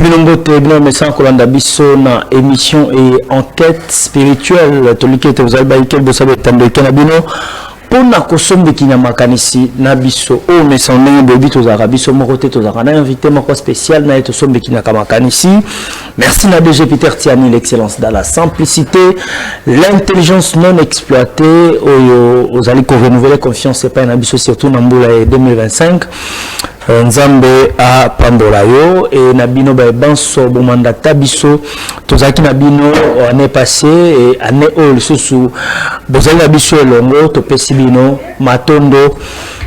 Bilongote, bien médecin Kolanda Bisso na émission et enquête spirituelle. Tolike te vous avez baïké le bossa de Tando Kenabino. Pour na kosombe kinya makanisi na biso o me sonne bebi to zara biso moko te to zara na invité moko spécial na to sombe kinya makanisi. Merci na DG Peter Tiani, l'excellence dans la simplicité, l'intelligence non exploitée aux alliés qu'on renouveler confiance et pas na biso surtout na mbula 2025. Nzambe a Pandolayo et Nabino Banso Bomandata Biso Tozaki Nabino année passée et année au sous Bozali Nabiso Longo Topesibino Matondo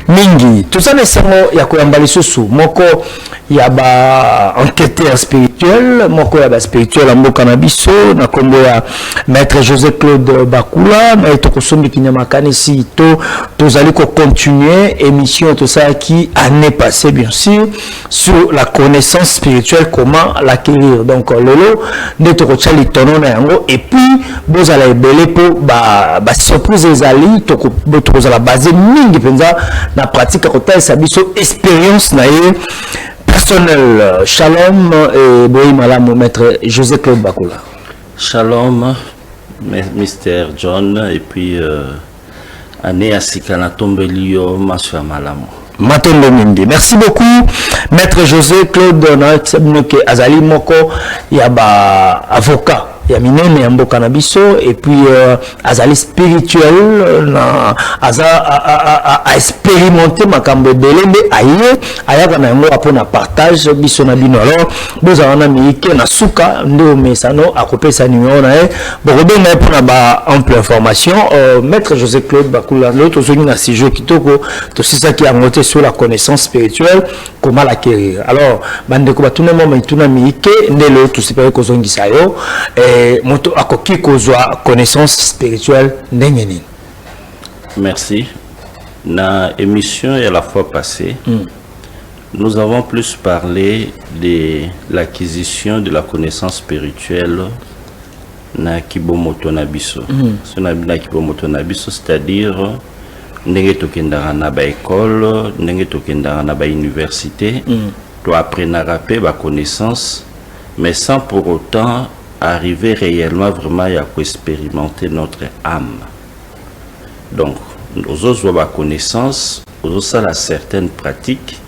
Mingi tout ça nécessairement ya koyambali susu moko ya ba enquêteur spirituel moko ya ba spirituel mboka na biso na kombo ya maître José Claude Bakula na eto kosombi kinyama kanisi to tozali ko continuer émission tout ça qui année passée bien sûr sur la connaissance spirituelle, comment l'acquérir. Donc lolo neto ko chali tono na yango et puis bozala ebele po ba surprise ezali to ko bozala basé mingi penza na pratique à côté ça biso expérience na personnel. Shalom et boy malam maître José Claude Bakula. Shalom Mr. John et puis année à Sikana Tombelio Masua Malamo. Matondo Mindi. Merci beaucoup maître José Claude Azali Moko yaba avocat ya minene ya mboka na biso et puis azali spirituel na a expérimenter makambo belende aye ayaka na yango apona partage biso na bino. Alors bozala na miike na suka ndo mesano akopesa numéro na e bokobenga pona ba ample information maître José Claude Bakula l'autre zoni na sijo kitoko to sisa ki angote sur la connaissance spirituelle, comment l'acquérir. Alors bandeko batuna moma ituna miike ndelo to sipere ko zongisa yo moto akoki kozwa connaissance spirituelle ndengeni. Merci. Na émission et à la fois passée, nous avons plus parlé de l'acquisition de la connaissance spirituelle na kibomoto na biso. Na kibomoto na biso, c'est-à-dire ndenge tokendara na ba école, ndenge tokendara na ba université, to apprenara pe ba connaissance, mais sans pour autant arriver réellement vraiment à expérimenter notre âme. Donc, nous avons la connaissance, nous avons certaines pratiques,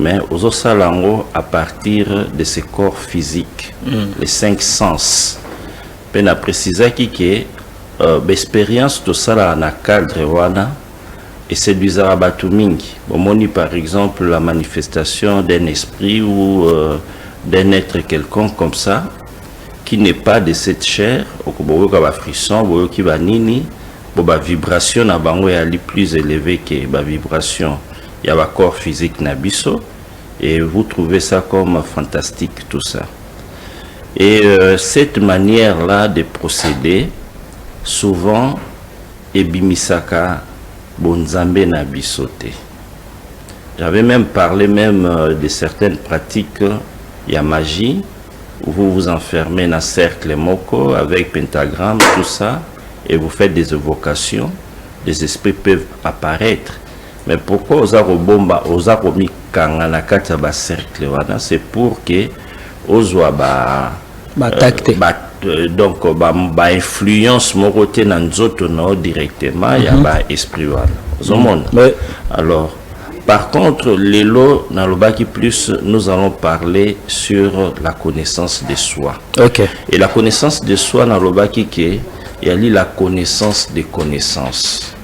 mais nous avons à partir de ces corps physiques, les 5 sens. Je vais préciser que l'expérience de ça dans le cadre et c'est du Zarabatuming. Par exemple, la manifestation d'un esprit ou d'un être quelconque comme ça, qui n'est pas de cette chair, au cas frisson, qui va nini, la vibration na bango est plus élevée que la vibration. Il y a un corps physique nabiso et vous trouvez ça comme fantastique tout ça. Et cette manière-là de procéder, souvent, ebimisaka bonzambe nabisote. J'avais même parlé de certaines pratiques, il y a magie. Vous vous enfermez dans un cercle moko avec pentagramme, tout ça, et vous faites des évocations, des esprits peuvent apparaître. Mais pourquoi aux arobomba, aux aromi kanganakata ba cercle, c'est pour que aux donc ba influence morote nanzoto directement, il y a ba esprit alors. Par contre, l'élo Nalobaki plus, nous allons parler sur la connaissance de soi. Okay. Et la connaissance de soi Nalobaki qui il y a la connaissance des connaissances.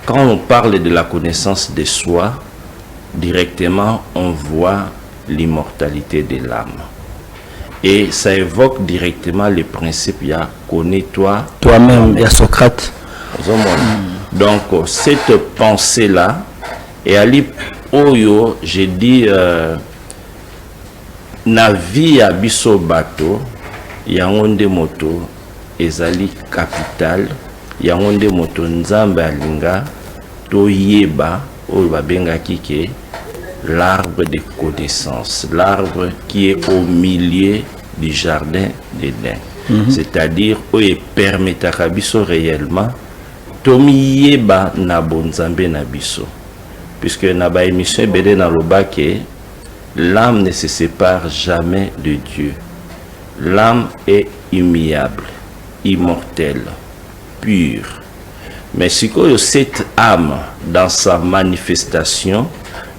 Quand on parle de la connaissance de soi, directement on voit l'immortalité de l'âme. Et ça évoque directement le principe il y a connais-toi toi-même, il y a Socrate. Donc cette pensée là. Et ali oyo, j'ai dit, na vie à biso bato, yangonde moto, ezali capital, yangonde moto nzambe alinga, to yeba, oyo babenga kike, l'arbre de connaissance, l'arbre qui est au milieu du jardin d'Éden. C'est-à-dire, oyo permettra biso réellement, to yeba na bonzambe na biso. Puisque na ba émission bede na lobake l'âme ne se sépare jamais de Dieu. L'âme est immuable, immortelle, pure. Mais si cette âme, dans sa manifestation,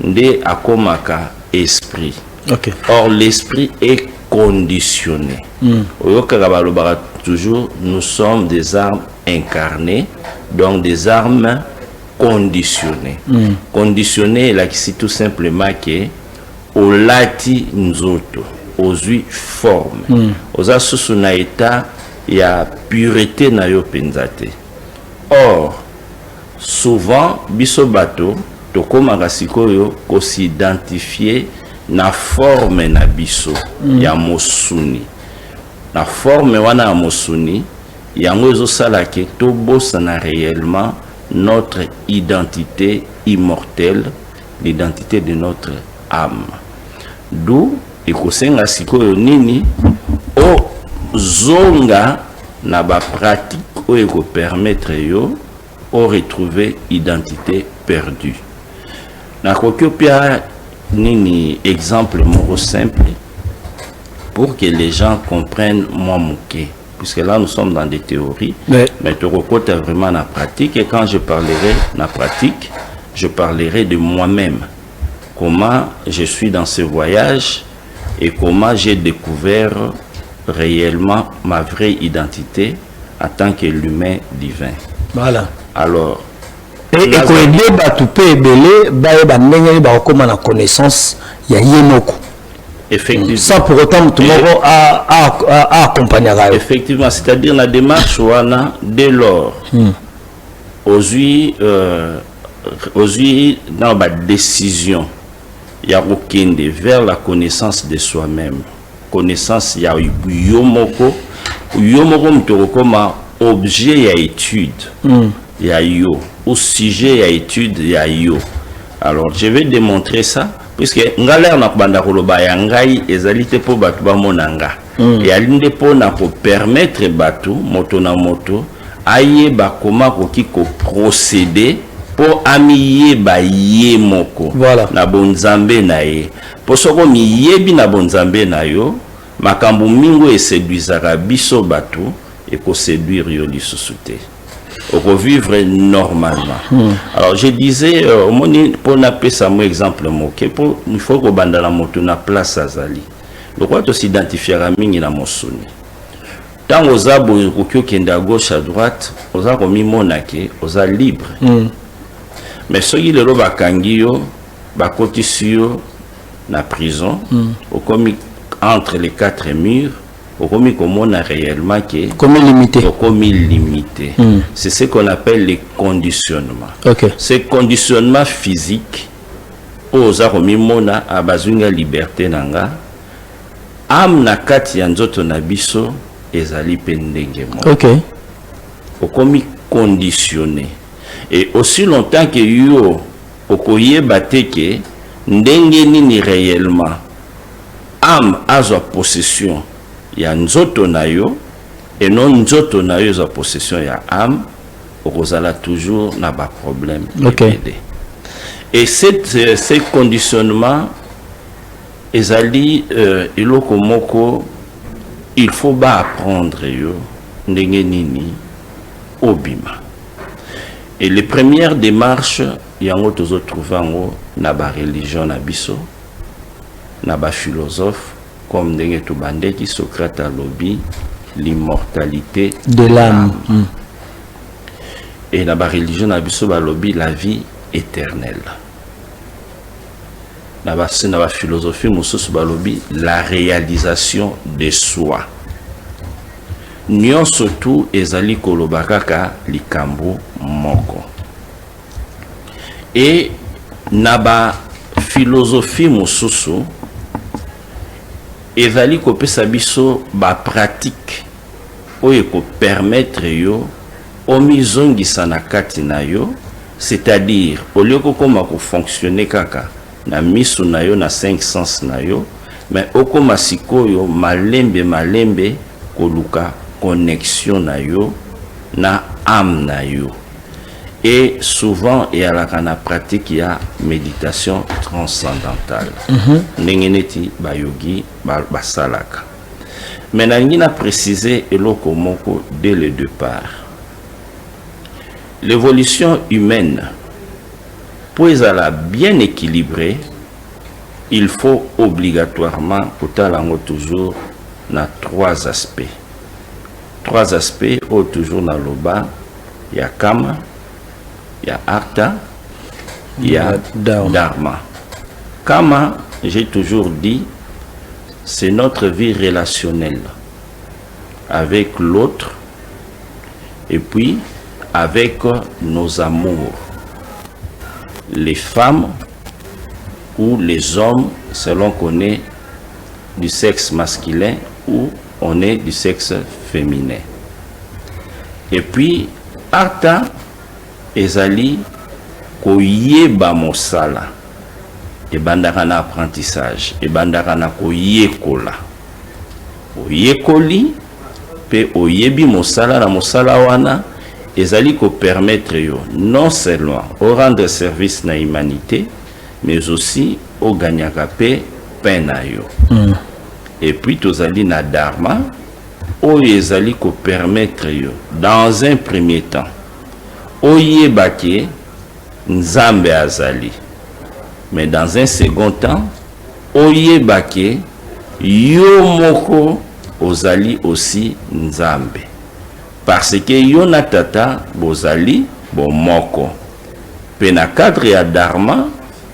n'est akomaka esprit. Okay. Or, l'esprit est conditionné. Toujours, nous sommes des âmes incarnées, donc des âmes conditionnées. Conditionnées, là, c'est tout simplement que au lati nzoto, aux huit formes. Aux asusu na état, il y a pureté na yo penzate. Or, souvent, biso bato, tokomaka sikoyo ko s'identifier na forme na biso ya mosuni. Na forme wana ya mosuni, yango ezosala ke tobosana réellement notre identité immortelle, l'identité de notre âme. D'où ekosenga sikoyo nini o zonga na ba pratique o eko permettre yo o retrouver identité perdue. Na kokopia nini exemple moro simple pour que les gens comprennent moi moqué, puisque là nous sommes dans des théories, mais tu recotes vraiment la pratique, et quand je parlerai la pratique, je parlerai de moi-même, comment je suis dans ce voyage et comment j'ai découvert réellement ma vraie identité en tant que l'humain divin. Voilà. Alors, et quand il a tout payé belé, la connaissance, il y a yémoko. Effectivement. Sans pour autant tout le monde a accompagné. Effectivement, c'est-à-dire la démarche wana dès lors aujourd'hui dans la décision il y a aucun vers la connaissance de soi-même. Connaissance il y a yomoko mtokoma objet ya étude. Il y a yo au sujet ya étude il y a yo. Alors je vais démontrer ça puisque ngala na banda koloba ya ngai ezalité po batu ba monanga et alinde po na ko permettre batu moto na moto aye ba koma ko kiko procéder pour amiye ba ye moko. Voilà. Na bonzambe na ye po soko mi yebi na bonzambe na yo makambu mingo e séduisaka biso batu et ko séduire yo lisusu te. Pour vivre normalement. Alors je disais, pour n'appeler ça mon exemple, il faut que banda la moto na place azali. Le quoi s'identifier à mingi na mosuni. Tant aux abo qui à gauche à droite, aux abo mi monake, aux a libre. Mais ceux qui le roba kangio, bakotissio na prison, au commis entre les quatre murs. Comme on a réellement qui limité. C'est ce qu'on appelle les conditionnements. Okay. Ces conditionnements physiques, aux aromimona à bazunga liberté nanga, am na kati ya nzoto na biso ezali pendenge mo. Okay. Okomi conditionné. Et aussi longtemps que yo okoye bateke ndenge nini réellement am azo possession ya nzoto na yo et non nzoto na yo za possession ya âme okozala toujours na ba problème. Okay. Et ces conditionnements ezali iloko moko il faut ba apprendre yo ndenge nini obima. Et les premières démarches yango tozo trouvango na ba religion na biso na ba philosophe comme Ndenge Tubandeki, Socrate a lobby l'immortalité de l'âme. Et dans la religion, on a lobby la vie éternelle. Dans la philosophie, on a lobby la réalisation de soi. Nyon surtout ezali kolobakaka likambo moko. Et dans la philosophie, mosusu ezali kopesa biso ba pratique oyo ko permettre yo omizongisa na kati na yo, c'est-à-dire au lieu kokoma ko fonctionner kaka na misu na yo na 5 sens na yo, mais okoma sikoyo malembe koluka connexion na yo na âme na yo. Et souvent, il y a la pratique, il y a méditation transcendantale. Nengeneti bayogi basalaka. Mais il a précisé eloko moko dès le départ. L'évolution humaine, pour être bien équilibrée, il faut obligatoirement, pour toujours, dans 3 aspects. 3 aspects, toujours dans le bas, il y a Kama, il y a Artha, il y a Dharma. Kama, j'ai toujours dit, c'est notre vie relationnelle avec l'autre et puis avec nos amours. Les femmes ou les hommes, selon qu'on est du sexe masculin ou on est du sexe féminin. Et puis, Artha ezali koyeba mosala. Et bandaka na apprentissage. Et bandaka na koyekola. Oyekoli, pe oyebi mosala na mosala wana, ezali ko permettre yo non seulement au rendre service na humanité, mais aussi au gagnaka pe pena yo. Et puis tozali na dharma, o ezali ko permettre yo dans un premier temps oyebake nzambe azali. Mais dans un second temps, oyebake yo moko ozali aussi nzambe. Parce que yo na tata bozali bo moko. Pe na cadre ya dharma,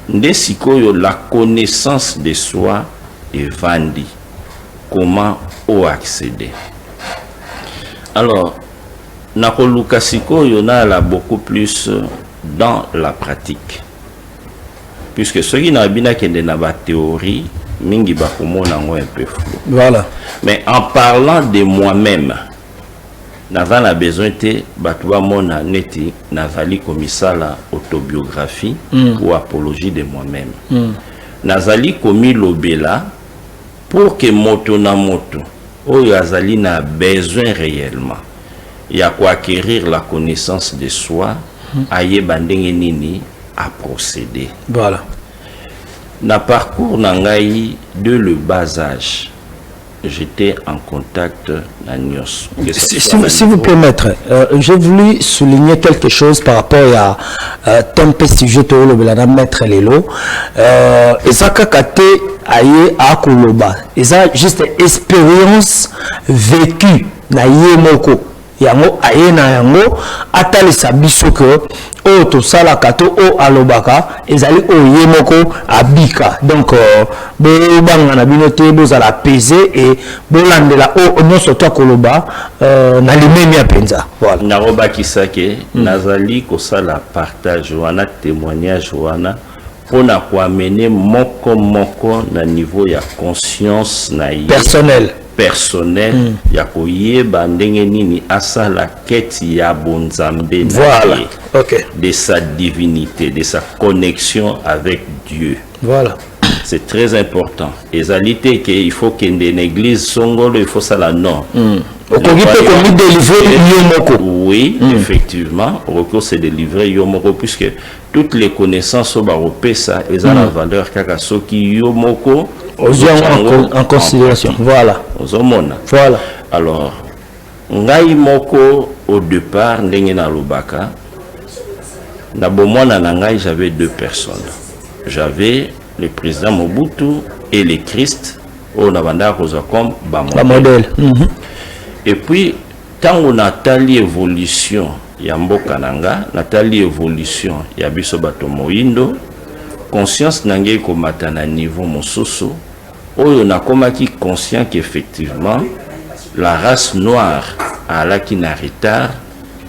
nde sikoyo la connaissance de soi est vandi. Comment o accéder? Alors, nakoluka sikoyo na la beaucoup plus dans la pratique. Puisque ceux qui n'ont pas de théorie, mingi bakomona ngo un peu flou. Voilà. Mais en parlant de moi-même, n'avant besoin de batwa mona neti nazali komisala autobiographie ou apologie de moi-même. Nazali komi lobela pour que moto na moto oyo azali na besoin réellement. Il y a quoi acquérir la connaissance de soi, aye bandenge nini à procéder. Voilà. Na parcours nangai de le bas âge, j'étais en contact na nyos. Si vous plaît, maître, j'ai voulu souligner quelque chose par rapport à ton sujet de le maître Lelo. Et ça kakate aye a koloba. Et ça juste expérience vécue na yemoko. Yango aye na yango atalisa biso ke o to sala kato o alobaka ezali o yemoko abika. Donc bo banga na binote boza la peser et bolandela o nyonso to koloba na limemi ya penza. Voilà. Na roba kisake nazali ko sala partage wana témoignage wana pona ko amener moko na niveau ya conscience na personnel ya koyeba ndenge nini asala keti ya bonzambe voilà. Okay. De sa divinité, de sa connexion avec Dieu. Voilà. C'est très important. Ezalité que il faut qu'il y ait une église songolo, il faut ça là non. Oui, effectivement, recours c'est délivrer yomoko puisque toutes les connaissances au baropé ça, elles ont la valeur kakasoki yomoko en considération. Voilà. Voilà. Alors, ngai moko au départ ndenge na lobaka na bomona na ngai j'avais 2 personnes. J'avais le président Mobutu et le Christ au nabanda comme modèle. Et puis tant on a tali évolution ya mboka nanga, natali évolution ya biso bato moindo, conscience nangé komata na niveau mosusu oyo nakomaki conscient qu'effectivement la race noire a la qui n'a retard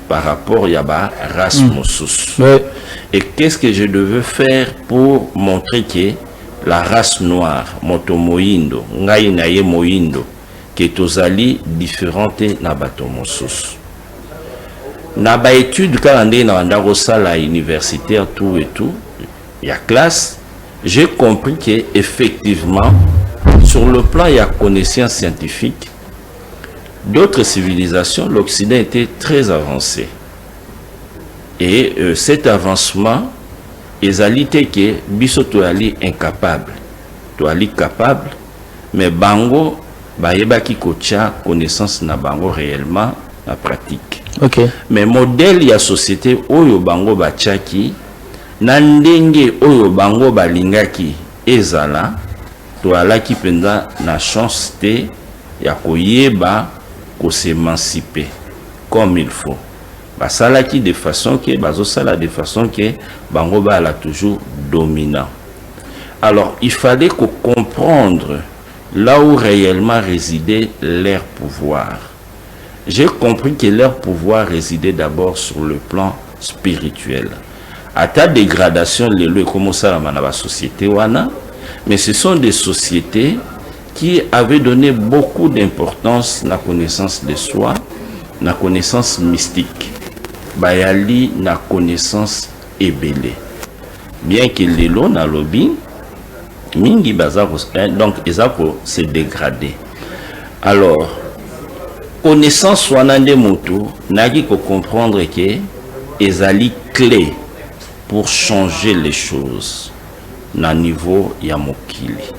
par rapport à la race mosusu. Et qu'est-ce que je devais faire pour montrer que la race noire, moto moindo, ngai na ye moindo, que tozali différente na bato mosusu. Na ba étude kalande na ndako sala universitaire tout et tout, il y a classe, j'ai compris que effectivement sur le plan il y a connaissance scientifique, d'autres civilisations, l'Occident était très avancé. Et cet avancement, ezali te que biso toali incapable, toali capable, mais bango bayebaki kocha connaissance na bango réellement na pratique. Okay. Mais modèle ya société oyo bango bachaki na ndenge oyo bango balingaki ezala toalaki penza na chance te ya koyeba ko s'émanciper comme il faut. Basalaki de façon que bazosala de façon que bango bala toujours dominant. Alors il fallait que comprendre là où réellement résidait leur pouvoir. J'ai compris que leur pouvoir résidait d'abord sur le plan spirituel. À ta dégradation, les lois commencent à la société wana, mais ce sont des sociétés qui avaient donné beaucoup d'importance à la connaissance de soi, à la connaissance mystique, bayali na connaissance ébélée. Bien que les lois na lobby, mingi bazako, donc ezako se dégrader. Alors, connaissance wanande moto, nagi ko comprendre que ezali clé pour changer les choses na niveau ya mokili.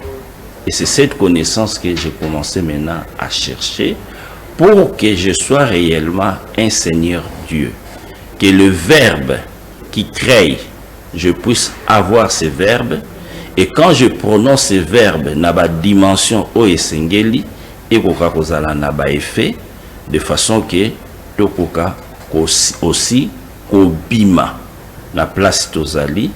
Et c'est cette connaissance que j'ai commencé maintenant à chercher pour que je sois réellement un Seigneur Dieu. Que le verbe qui crée, je puisse avoir ce verbe. Et quand je prononce ce verbe, na ba dimension o esengeli, et koka kozala na ba effet, de façon que tokoka aussi kobima na place tozali,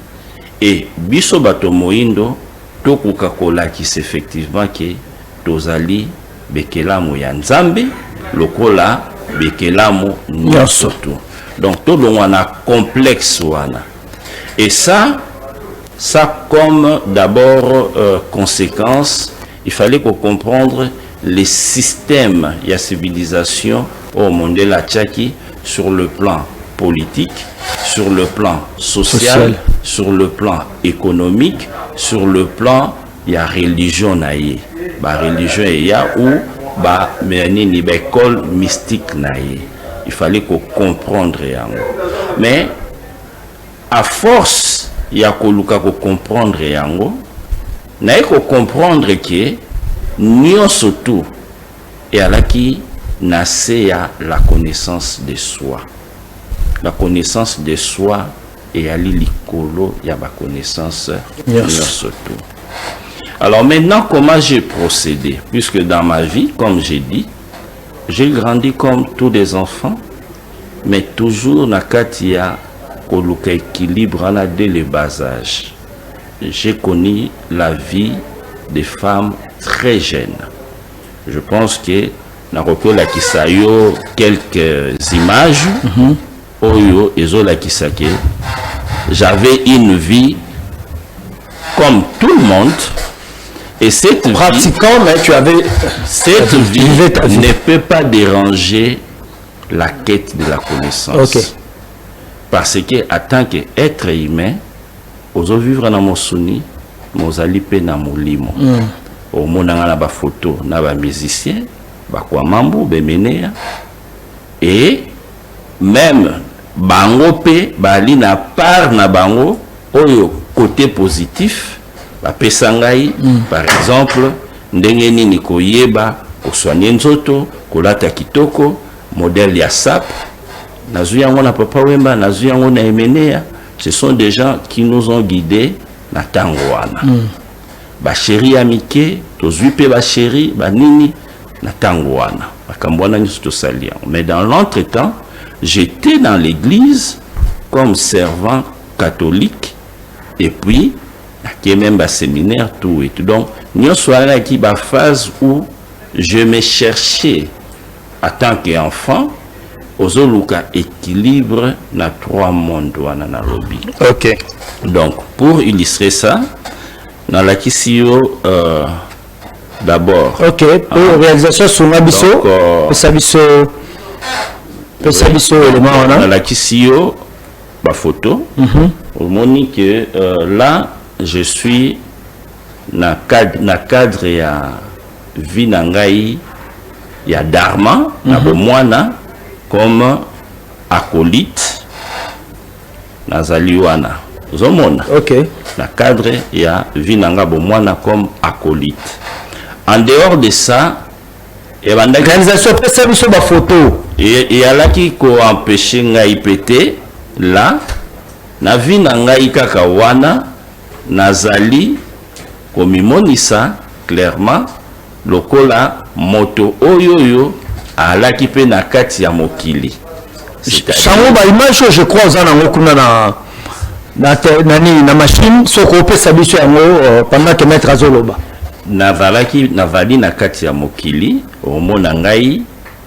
et biso bato moindo tokoka kolakisa effectivement que tozali bekelamu ya nzambe lokola bekelamu nyonso tu. Donc tout le monde a complexe wana. Et ça comme d'abord conséquence, il fallait qu'on comprendre les systèmes et la civilisation au monde de la Tchaki sur le plan politique, sur le plan social, sur le plan économique, sur le plan de la religion naïe. La religion est où ni école mystique naïe. Il fallait qu'on comprendre. Mais à force il y a comprendre yango na eko comprendre que nous surtout et à la qui naissait la connaissance de soi. La connaissance de soi et à l'ikolo il y a la connaissance surtout. Alors maintenant comment j'ai procédé, puisque dans ma vie comme j'ai dit j'ai grandi comme tous les enfants, mais toujours na katia koluka équilibre dès le bas âge. J'ai connu la vie des femmes très jeunes. Je pense que na la kisayo quelques images oyo ezola kisake. J'avais une vie comme tout le monde, et cette pratiquant, mais tu avais cette vie ne peut pas déranger la quête de la connaissance. Okay. Parce que en tant qu'être humain, ozo vivre na mosuni, mozali pe na molimo. Au monde na ba photo, na ba musicien, ba kwa mambo bemenea, et même bango pe bali na part na bango oyo côté positif, ba pesangai par exemple ndenge nini koyeba kosoigner nzoto, kolata kitoko, modèle ya sap. Nazuyango na papa wemba, nazuyango na emenea, ce sont des gens qui nous ont guidés na tangwana. Ba chéri amike, tozui pe ba chéri, ba nini na tangwana. Ba kambwana nyoso to salia. Mais dans l'entretemps, j'étais dans l'église comme servant catholique, et puis qui est même ba séminaire tout et tout. Donc nyoso ala ki ba phase où je me cherchais en tant qu'enfant. Ozoluka équilibre na trois mondes wana na lobby. Ok. Donc pour illustrer ça, dans la kisio d'abord. Ok. Pour réalisation sur Nabiso, Pesabiso élément wana. Dans la kisio ba photo. Au moment que là je suis na cadre ya vie na ngai ya dharma na bomwana comme acolyte nazali wana zomona OK na cadre ya vinanga bomwana comme acolyte. En dehors de ça, réalisation pesa biso ba photo et alaki ko empêcher ngai pété là na vinanga ikaka wana nazali komimonisa clairement lokola moto oyoyo alaki pe na kati ya mokili. Sango ba image je crois ozana ngokuna na machine soko pesa biso yango pendant que maître azoloba navali na kati ya mokili omona ngai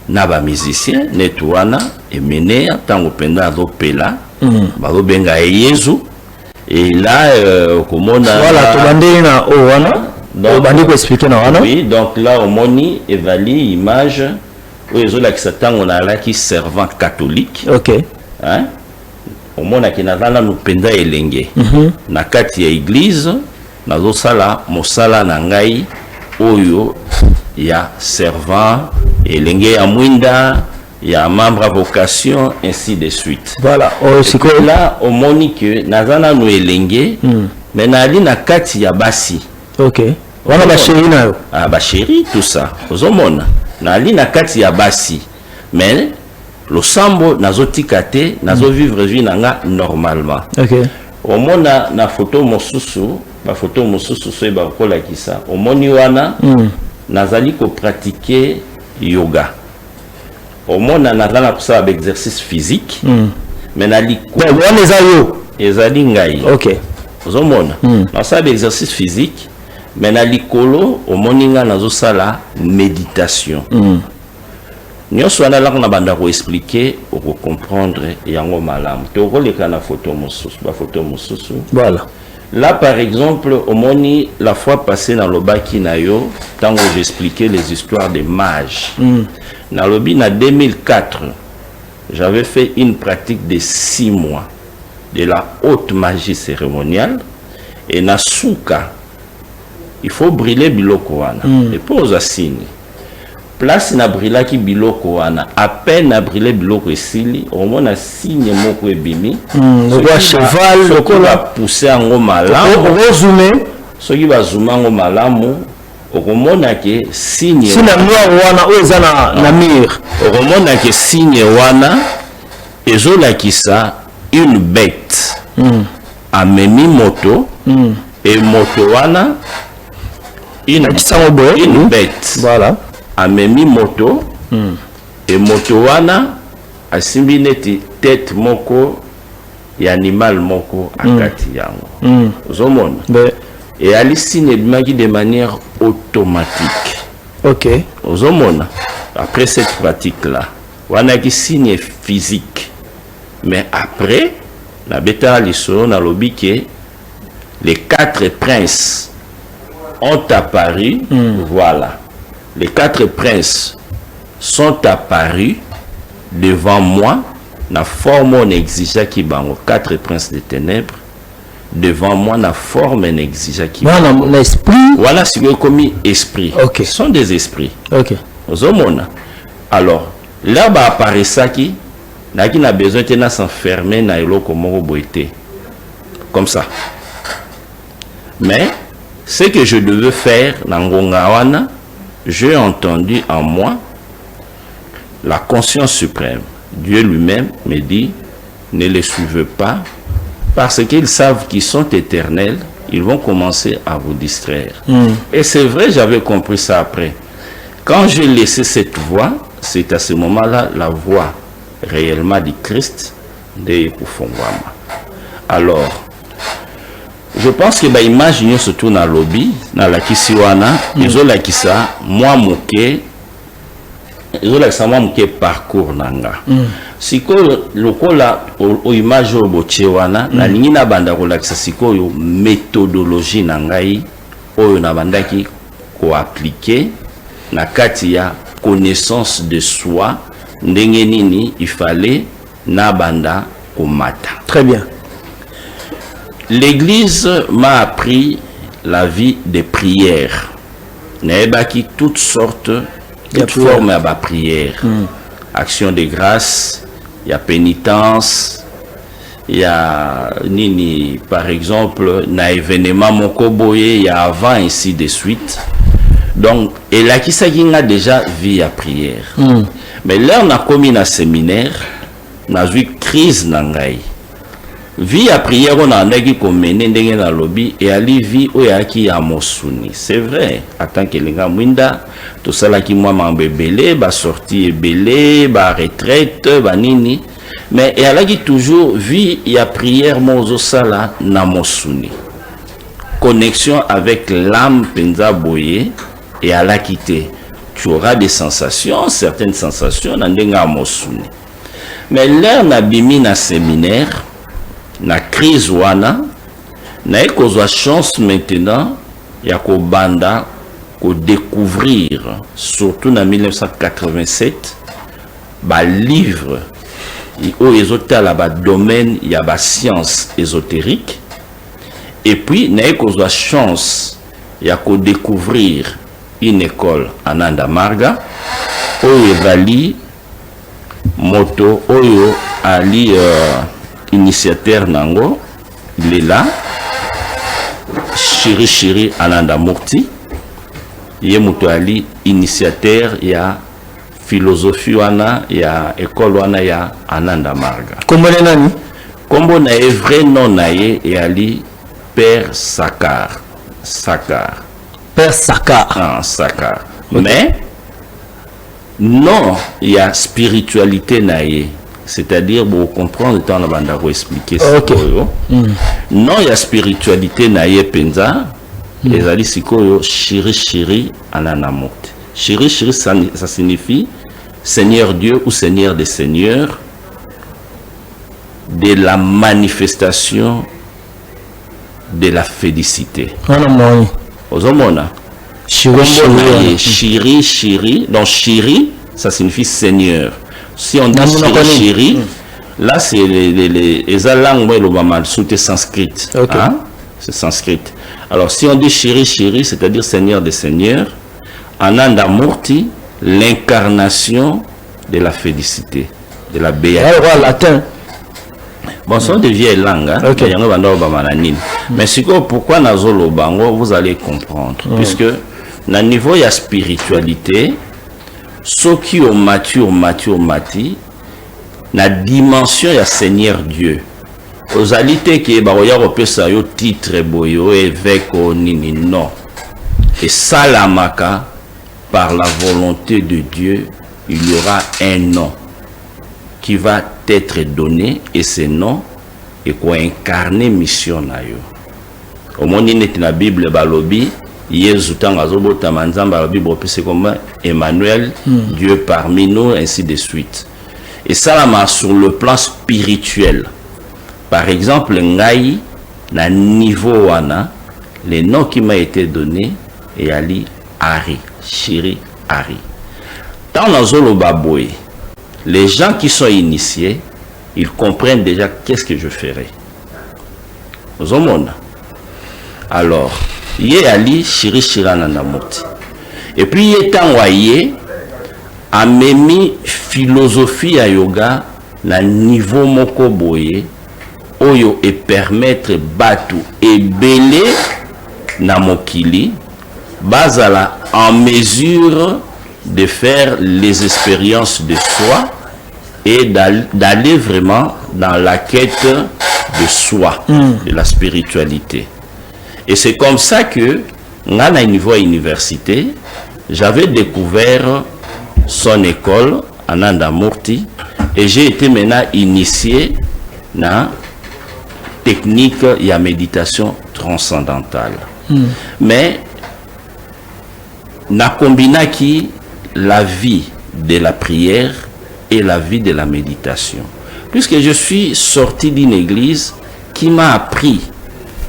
na ba musicien netwana emenea tango penda azopela bazobenga Yezu et là komona voilà to bandé na o wana donc bandi ko expliquer na wana oui donc là omoni evali image oyo ezolakisa ntango nalaki servant catholique. OK hein omona ki nazala nupenda elenge na kati ya église nazosala mosala na ngai oyo ya servant elenge ya mwinda ya membre à vocation ainsi de suite. Voilà oh, là omoni que nazana no elenge mais nali na kati ya basi. OK wana ba chéri na yo ah ba chéri tout ça ozomona nali na kati ya basi mais le sambo nazotika te nazo vivre vie nanga normalement. OK omona na photo mosusu ba photo mosusu so ba kola kisa omoni wana nazali ko pratiquer yoga. Omona nazala kusala ba exercice physique mais nali ko wana ezayo ezali ngai. OK ozomona na ça exercice physique mais na likolo omoni nga nazosala méditation. Nyonso wana la na banda ko expliquer ou comprendre yango malamu to koleka na photo mosusu ba photo mosusu. Voilà là par exemple omoni la fois passée dans le baki na yo tango j'expliquais les histoires des mages. Na lobi na 2004 j'avais fait une pratique de 6 mois de la haute magie cérémoniale et na souka il faut brûler biloko wana et pose à signe place na brûla ki biloko wana à peine na brûler biloko esili au moins na signe moko ebimi le cheval le kola pousser ngo malamu resumer ce qui va zoomer ngo malamu okomona ke signe sina noir wana ozana na mire okomona ke signe wana ezolakisa une bête amemi moto et moto wana une bête voilà amemi moto et moto wana asimbi neti tête moko ya animal moko akati yango ozomona et ali signe ebimaki de manière automatique. OK ozomona après cette pratique là wana ki signe physique mais après la bêta liso na lobi ke les 4 princes ont apparu. Voilà, les 4 princes sont apparus devant moi na forme on exigea qui bango 4 princes des ténèbres devant moi na forme on exigea qui voilà l'esprit voilà ce que commis esprit. OK ce sont des esprits. OK ozomona alors là ba apparaît qui naki na besoin de s'enfermer na eloko moko boité comme ça mais ce que je devais faire dans Ngongawana, j'ai entendu en moi la conscience suprême. Dieu lui-même me dit, ne les suivez pas, parce qu'ils savent qu'ils sont éternels, ils vont commencer à vous distraire. Et c'est vrai, j'avais compris ça après. Quand j'ai laissé cette voix, c'est à ce moment-là la voix réellement du Christ de Ekufongwama. Alors, je pense que bah imagine surtout dans le lobby dans la kisiwana ils ont la kisa moi moké ils ont la kisa moi moké parcours nanga siko lokola o image o bochewana na lingi na banda ko la kisa siko yo méthodologie nangai oyo na bandaki ko appliquer na kati ya connaissance de soi ndenge nini il fallait na banda ko mata. Très bien. L'église m'a appris la vie des prières. N'ayebaki toutes sortes, toutes formes de prières. Action de grâce, il y a pénitence, il y a nini par exemple na événement mokoboye il y a avant ainsi de suite. Donc et là qui s'agit déjà vie à prière. Mais là on a commis un séminaire, on a vu crise nangai. Vie à prière on a nagi ko mené ndenge na lobby et ali vie oyaki ya mosuni. C'est vrai, attends que les gars mwinda tout ça là qui moi m'embelé, ba sortie belé, ba retraite, ba nini. Mais et alaki toujours vie ya prière mozo sala na mosuni. Connexion avec l'âme penza boye et à la quitter. Tu auras des sensations, certaines sensations na ndenga mosuni. Mais là na bimi na séminaire na crise wana na ekozwa chance maintenant ya ko banda ko découvrir surtout en 1987 ba livre o ezotala ba domaine ya ba science ésotérique et puis na ekozwa chance ya ko découvrir une école Ananda Marga oyo evali moto oyo ali initiateur nango, il est là, Chiri Ananda Murti, il est ali initiateur, il y a philosophie wana, il y a école wana, il y a Ananda Marga. Comment est nani? Comment na vrai nom naie et ali Père Sakar. Sakar. Père Sakar. Ah, Sakar. Okay. Mais non, il y a spiritualité naie. C'est-à-dire, pour comprendre, le temps de la expliquer ça. Okay. Non, il y a spiritualité naïe penza. Les ali sikoyo shiri ananamot. Shiri ça signifie Seigneur Dieu ou Seigneur des Seigneurs, de la manifestation de la félicité. Ozomona. Shiri. Donc shiri, ça signifie Seigneur. Si on dit chéri, là c'est les langues c'est sanskrit. Okay. Hein? C'est sanskrit. Alors si on dit chéri, c'est-à-dire Seigneur des Seigneurs, Ananda Murti, l'incarnation de la félicité, de la béatitude. Latin. Bon, ce sont des vieilles langues. Hein? Okay. Mais pourquoi Nazolo Bango, vous allez comprendre. Puisque, dans le niveau, il y a spiritualité. Ceux qui ont mature, la dimension ya Seigneur Dieu. Aux alités qui est baroya repesa yo titre boyo évêque o nini non. Et salamaka par la volonté de Dieu, il y aura un nom qui va être donné et ce nom est quoi incarner mission na yo. Au monde net na Bible balobi Yesu tangazobota manzamba la Bible c'est comme Emmanuel, Dieu parmi nous, ainsi de suite. Et ça là sur le plan spirituel. Par exemple, ngai na niveau wana, les noms qui m'a été donné et ali Ari, Shiri Ari. Dans nazolo baboy, les gens qui sont initiés, ils comprennent déjà qu'est-ce que je ferai. Aux hommes. Alors, Yé Ali Shiri Ananamoti. Et puis Yétan Waye a même philosophie à yoga na niveau moko boye oyo et permettre batu et belé na mokili bazala en mesure de faire les expériences de soi et d'aller vraiment dans la quête de soi, de la spiritualité. Et c'est comme ça que, à un niveau université, j'avais découvert son école, Ananda Murti, et j'ai été maintenant initié dans la technique et la méditation transcendantale. Mais, na combina qui la vie de la prière et la vie de la méditation. Puisque je suis sorti d'une église qui m'a appris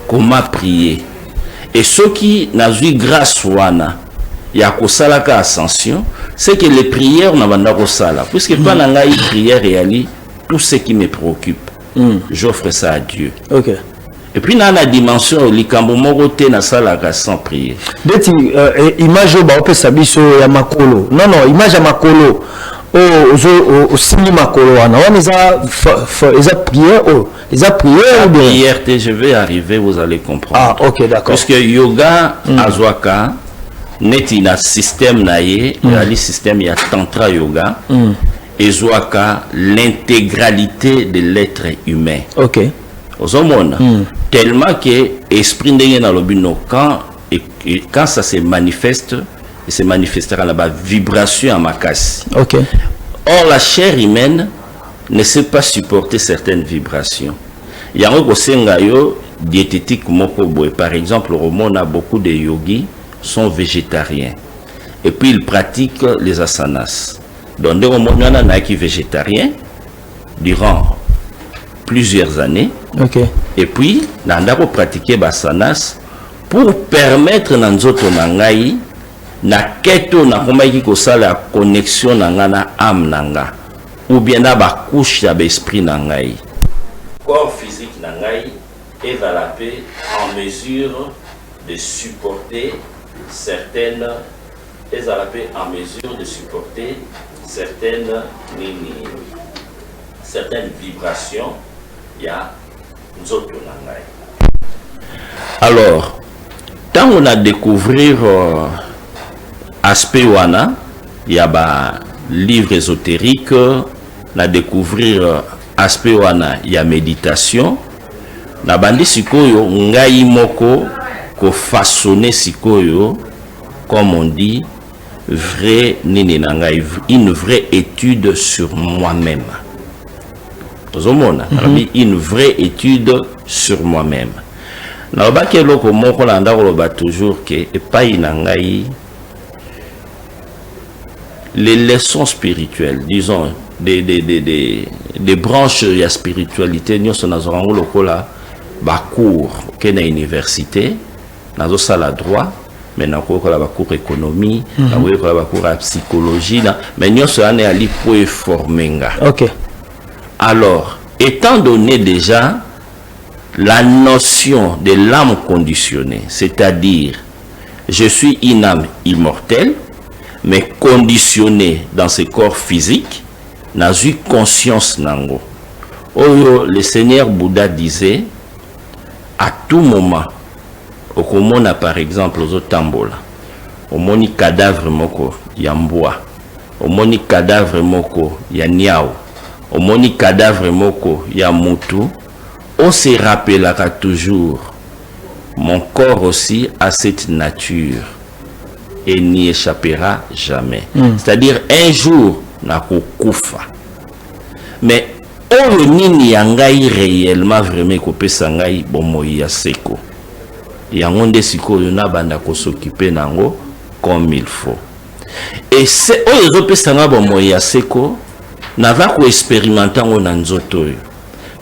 comment prier. Et ceux qui n'ont eu grâce wana, ya kosalaka ascension, c'est que les prières n'ont pas kosala. Puisque pas nanga y prière et ali, tout ce qui me préoccupe, j'offre ça à Dieu. Okay. Et puis dans la dimension likambo moko te na salaka sans prier. Deti image ba ope sabiso ya makolo. Non, image ya makolo. au cinéma colorana on les a prières ou bien prière je vais arriver vous allez comprendre. Ah ok d'accord. Parce que yoga azwaka neti na système naie ali système ya tantra yoga ezwaka l'intégralité de l'être humain. Ok. Ozomona tellement que esprit ndenge na lobino quand ça se manifeste, il se manifestera là-bas vibration à makasi. Ok. Or la chair humaine ne sait pas supporter certaines vibrations. Il y a un kosenga yo diététique moko boy. Par exemple, au monde a beaucoup de yogis sont végétariens et puis ils pratiquent les asanas. Donc au monde on a qui végétarien durant plusieurs années. Ok. Et puis nanda ko pratiquer basanas pour permettre na nzoto nangai na keto na komaki ko sala connexion nanga na âme nanga ou bien na ba couche ya esprit nangai. Corps physique nangai est à la paix en mesure de supporter certaines certaines vibrations ya nzoto nangai. Alors tant on a découvert aspect wana ya ba livre ésotérique na découvrir aspect wana ya méditation na bandi sikoyo ngai moko ko façonner sikoyo comme on dit vrai nini na ngai une vraie étude sur moi-même. Une vraie étude sur moi-même. Na ba ke loko moko na ndako ba toujours que epai na ngai les leçons spirituelles, disons des branches de la spiritualité, nous sommes dans un lokola ba cours que na université, nazo sala droit, mais na ko la ba cours économie, na ko la ba cours psychologie, mais nous sommes allés pour former. OK. Alors, étant donné déjà la notion de l'âme conditionnée, c'est-à-dire je suis une âme immortelle mais conditionnée dans ce corps physique, n'a eu conscience nango. Oh, le Seigneur Bouddha disait à tout moment, au komona par exemple aux tambola, au moni cadavre moko yamboa, au moni cadavre moko ya niao, au moni cadavre moko ya mutu, on se rappellera toujours mon corps aussi a cette nature et n'y échappera jamais. C'est-à-dire un jour na kufa. Mais on nini yangai réellement vraiment kopesa ngai bomoi ya seko. Yango nde sikoyo na banda ko s'occuper nango comme il faut. Et c'est o ezopesa nga bomoi ya seko na va ko expérimenter ngo na nzoto yo.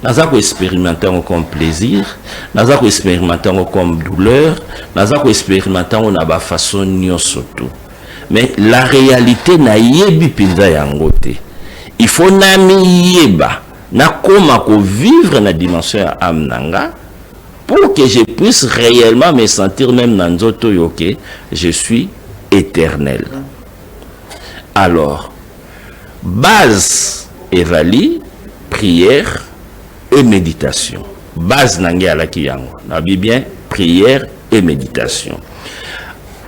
Naza ko expérimenter comme plaisir, naza ko expérimenter comme douleur, naza ko expérimenter na ba façon nyonso tout. Mais la réalité na yebi pinza yango te. Il faut na mi yeba na koma ko vivre na dimension ya âme nanga pour que je puisse réellement me sentir même dans nzoto yo que je suis éternel. Alors base evali prière et méditation. Base nange ala kiyango. Na bien prière et méditation.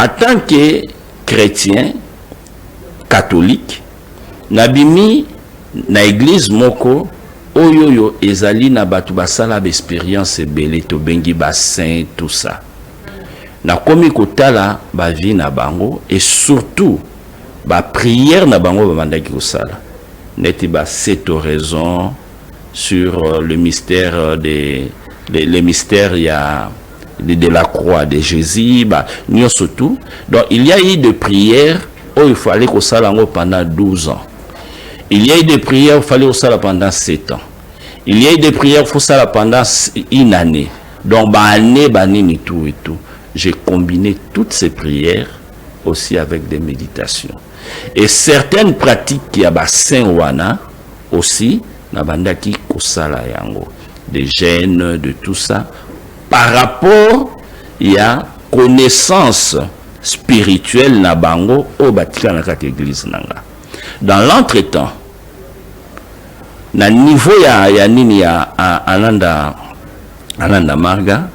En tant que chrétien catholique, nabimi na église moko oyoyo ezali na batu basala d'expérience belé to bengi ba saint tout ça. Na komi kotala ba vie na bango et surtout ba prière na bango ba mandaki kosala. Neti ba cette raison sur le mystère les mystères de la croix de Jésus, nous surtout. Donc il y a eu des prières où il fallait qu'on s'aille pendant 12 ans. Il y a eu des prières où il fallait qu'on s'aille pendant 7 ans. Il y a eu des prières où il faut s'aller pendant une année. Donc année, tout et tout. J'ai combiné toutes ces prières aussi avec des méditations. Et certaines pratiques qui a Saint Wana aussi nabandaki kosala yango des gènes de tout ça par rapport ya connaissance spirituelle na bango o batika na kati église nanga. dans l'entretemps, na niveau ya nini ya Ananda Marga,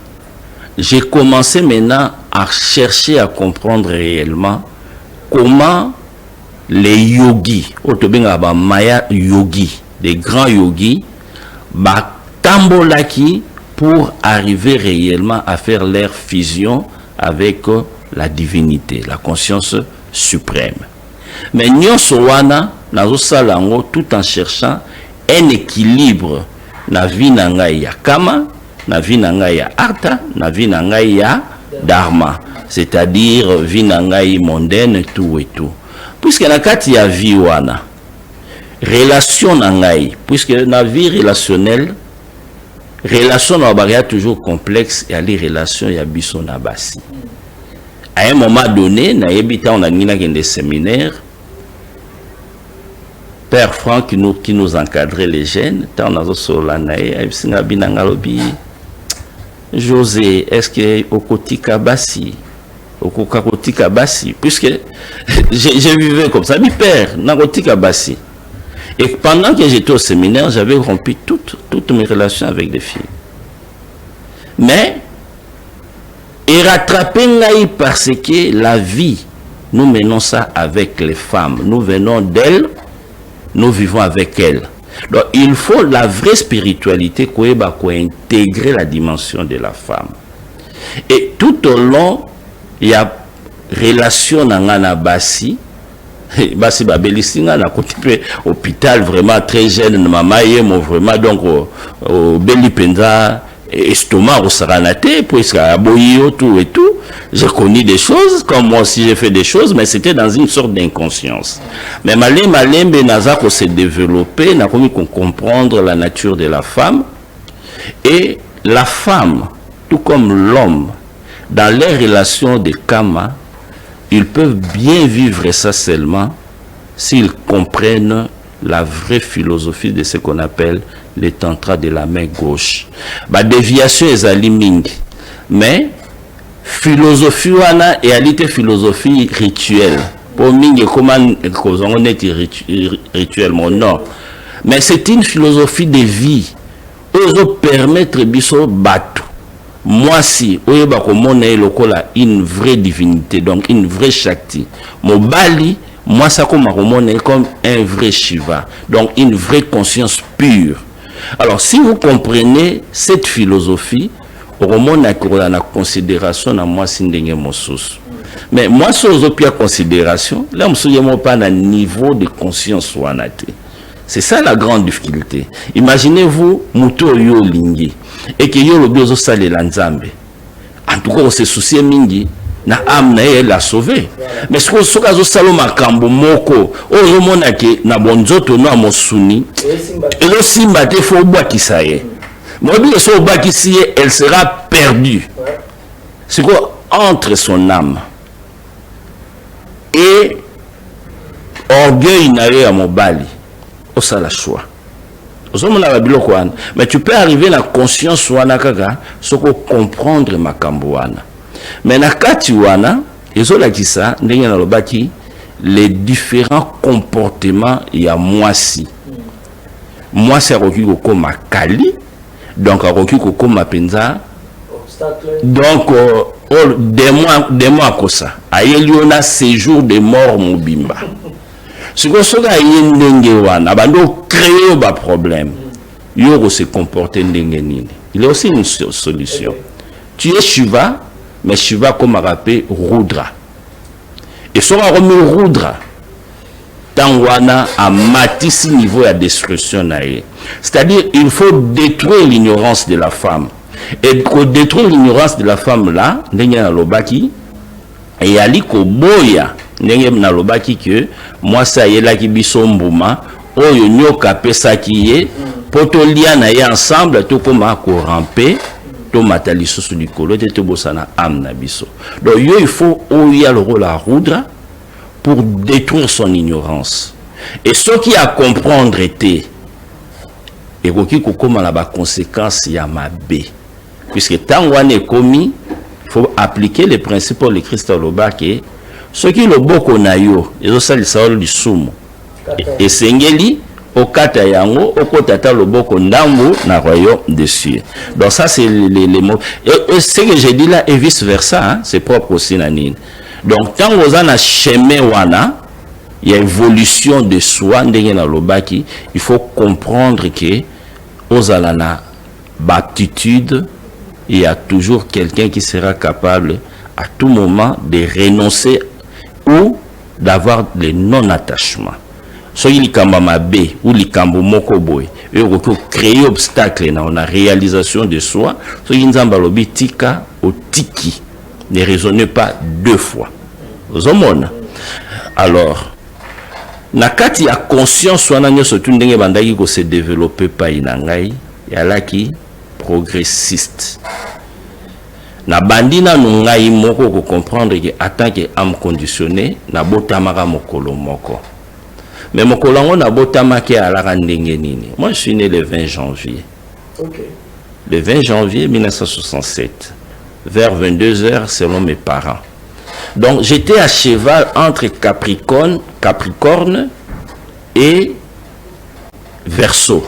j'ai commencé maintenant à chercher à comprendre réellement comment les yogis, maya yogi, des grands yogis, tambolaki pour arriver réellement à faire leur fusion avec la divinité, la conscience suprême. Mais nous sowana nazo salango tout en cherchant un équilibre na vie na ngai ya kama, na vie na ngai ya artha, na vie na ngai ya dharma, c'est-à-dire vie na ngai mondaine tout et tout. Puisque na kati ya vie wana relation na ngai, puisque na vie relationnelle, relation na baria toujours complexe, et les relations ya biso na basi. À un moment donné, na yebita on a nina des séminaires, Père Franck qui nous encadrait les jeunes, tant on a solanae, José, est-ce que au kotika basi, au kotika basi, puisque j'ai vécu comme ça, mi père, na kotika basi. Et pendant que j'étais au séminaire, j'avais rompu toutes mes relations avec des filles. Mais et rattraper ngaï parce que la vie, nous menons ça avec les femmes, nous venons d'elles, nous vivons avec elles. Donc il faut la vraie spiritualité pour intégrer la dimension de la femme. Et tout au long, il y a relation na basi, basi babelisinga na côté hôpital vraiment très jeune, maman yemo vraiment donc au Belipenza, estomac au saranate, puisque à Boyo tout et tout, j'ai connu des choses, comme moi aussi j'ai fait des choses, mais c'était dans une sorte d'inconscience. Mais Malembe Nazako s'est développé, n'a commis qu'on comprendre la nature de la femme, et la femme, tout comme l'homme, dans les relations de Kama, ils peuvent bien vivre ça seulement s'ils comprennent la vraie philosophie de ce qu'on appelle les tantras de la main gauche. La déviation est alimingue, mais philosophie wana et alite philosophie rituelle. Pour mingi comment on est rituellement non, mais c'est une philosophie de vie. Oso permettre biso batu. Moi si oyeba komona lokola une vraie divinité, donc une vraie shakti. Mobali moi ça comme un vrai Shiva, donc une vraie conscience pure. Alors si vous comprenez cette philosophie, on a la considération na moi sindenge mosus. Mais moi sur pire considération, là on pas un niveau de conscience wanate. C'est ça la grande difficulté. Imaginez-vous muto yo lingi et que yo lobiozo sale lanzambe. En tout cas on se soucie mingi na âme na elle l'a sauvé. Mais ce que sokazo salo makambo moko ozo mona ke na bonzoto no amosuni elo simba te fo bwa kisaye. Mobi so bwa kisiye, elle sera perdue. C'est quoi entre son âme et orgueil na ye ya mobali. Oh ça la choix. Mais tu peux arriver à la conscience wana kaka soko comprendre makambo wana. Mais na kati wana ezola kisa ndenge na lobaki les différents comportements ya mwasi. Mwasi akoki kokoma kali, donc akoki kokoma penza donc des mois kosa ayeliona séjour de mort mobimba. Si vous avez un créer un problème, il faut se comporter. Il y a aussi une solution. Tu es Shiva, mais Shiva comme on appelle Rudra. Et si on a remis Rudra, Tangwana a matissé niveau de destruction. C'est-à-dire il faut détruire l'ignorance de la femme. Et pour détruire l'ignorance de la femme là, il y a l'obaki et il y a l'ikoboya. Ndenge na lobaki que moi ça y est là qui bisombuma oyo nyoka pesa kiye poto lia na ye ensemble to koma ko ramper to mataliso sur du colo te bosana am na biso. Donc il faut oya le rôle à Rudra pour détruire son ignorance. Et ce qui a comprendre était et koki ko koma la ba conséquence ya mabe puisque tant wana est commis il faut appliquer les principes de Christ Lobaki. Ce qui est le boko na yo, ils ont ça le saol du sumo. et sengeli okata yango okotata loboko ndambu na royaume des cieux. Donc ça c'est les mots. Et ce que j'ai dit là et vice versa, hein, c'est propre aussi nanine. Donc tant vous en a chemin wana, il y a évolution de soi ndenge na lobaki, il faut comprendre que aux alana baptitude, il y a toujours quelqu'un qui sera capable à tout moment de renoncer ou d'avoir des non-attachements. So il kamba mabe ou likambo moko boy et on créer obstacle dans la réalisation de soi. So il nzamba lobi tika au tiki, ne raisonnez pas deux fois. Zomona. Alors nakati ya conscience wana nyoso tu ndenge bandaki ko se développer pa inangai ya laki progressiste. Na bandina nungai moko ko comprendre que en tant que âme conditionnée na botamaka mokolo moko. Mais mokolo ngo na botamaki alaka ndenge nini. Moi je suis né le 20 janvier. OK. Le 20 janvier 1967 vers 22h selon mes parents. Donc j'étais à cheval entre Capricorne et Verseau.